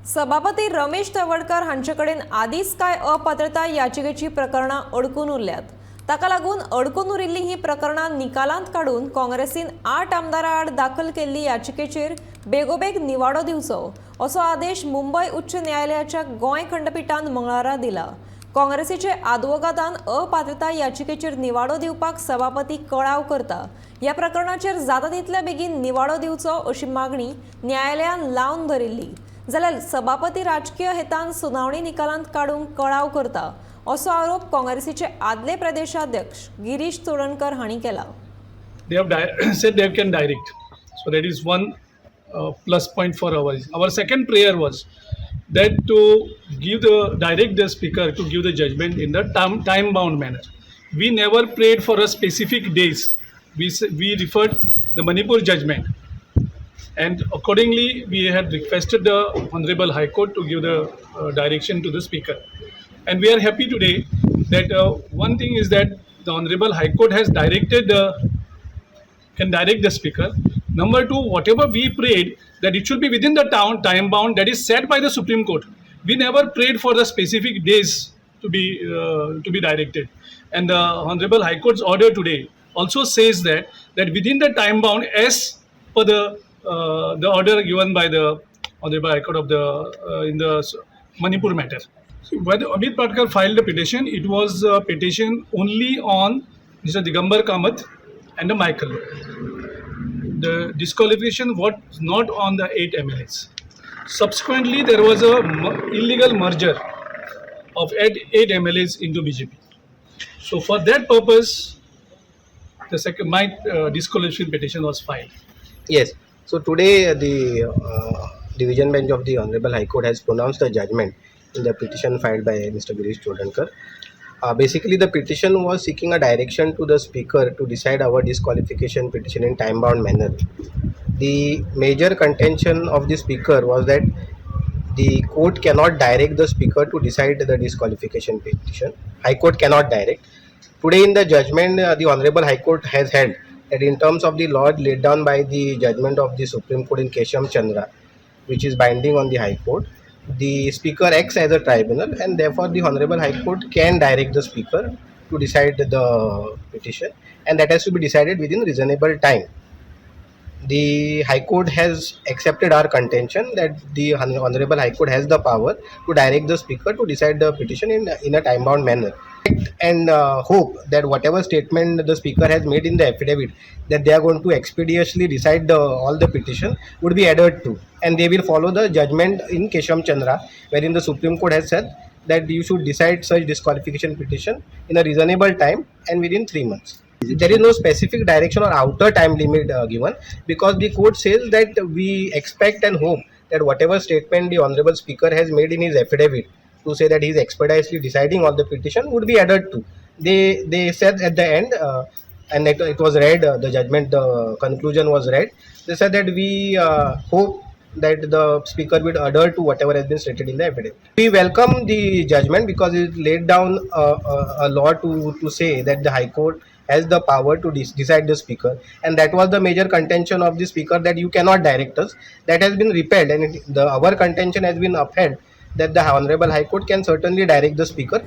सभापती रमेश तवडकर हांचेकडेन आदीच काय अपात्रता याचिकेची प्रकरणां अडकून उरल्यात। ताका लागून अडकून उरिल्ली ही प्रकरणां निकालांत काडून काँग्रेसीन 8 आमदारां आड दाखल केल्ली याचिकेचेर बेगोबेग निवाडो दिवचो असो आदेश मुंबय उच्च न्यायालयाच्या गोंय खंडपीठान मंगळारा दिला। काँग्रेसीचे आदवोगादान अपात्रता याचिकेचेर निवाडो दिवपाक सभापती कळाव करता। ह्या प्रकरणाचेर जाता तितल्या बेगीन निवाडो दिवचो अशी मागणी न्यायालयान लावन धरिल्ली। जाल्यार सभापती राजकीय हेतान सुनावणी निकालांत काडूंक कळाव करता असो आरोप काँग्रेसीचे आदले प्रदेशाध्यक्ष गिरीश चोडणकर हांणी केला। They have said they can direct, so that is one plus point for our second prayer was that to direct the speaker to give the judgment in the time bound manner. We never prayed for a specific days. We referred the Manipur judgment, and accordingly we had requested the Honorable High Court to give the direction to the speaker. And we are happy today that one thing is that the Honorable High Court has can direct the speaker. Number two, whatever we prayed that it should be within the time bound that is set by the Supreme Court. We never prayed for the specific days to be directed. And the Honorable High Court's order today also says that within the time bound as per the order given by the Honorable High Court of in the Manipur matter. When Amit Patkar filed the petition, it was a petition only on Mr. Digambar Kamath and Michael. The disqualification was not on the 8 MLAs. Subsequently, there was a illegal merger of 8 MLAs into BJP. So for that purpose, my disqualification petition was filed. Yes. So today the division bench of the Honorable High Court has pronounced a judgment in the petition filed by Mr. Girish Chodankar. Basically, the petition was seeking a direction to the speaker to decide our disqualification petition in time-bound manner. The major contention of the speaker was that the court cannot direct the speaker to decide the disqualification petition. High Court cannot direct. Today in the judgment, the Honorable High Court has held that in terms of the law laid down by the judgment of the Supreme Court in Kesham Chandra, which is binding on the High Court, the speaker acts as a tribunal, and therefore the Honorable High Court can direct the speaker to decide the petition, and that has to be decided within reasonable time. The High Court has accepted our contention that the Honorable High Court has the power to direct the speaker to decide the petition in a time-bound manner. And hope that whatever statement the speaker has made in the affidavit that they are going to expeditiously decide all the petition would be adhered to, and they will follow the judgment in Kesham Chandra, wherein the Supreme Court has said that you should decide such disqualification petition in a reasonable time and within 3 months. There is no specific direction or outer time limit given, because the court says that we expect and hope that whatever statement the Honorable Speaker has made in his affidavit to say that he is expeditiously deciding all the petition would be adhered to. They said at the end, and it was read, the judgment, the conclusion was read. They said that we hope that the speaker will adhere to whatever has been stated in the affidavit. We welcome the judgment because it laid down a law to say that the High Court has the power to decide the speaker, and that was the major contention of the speaker, that you cannot direct us. That has been repelled, and our contention has been upheld that the Honorable High Court can certainly direct the speaker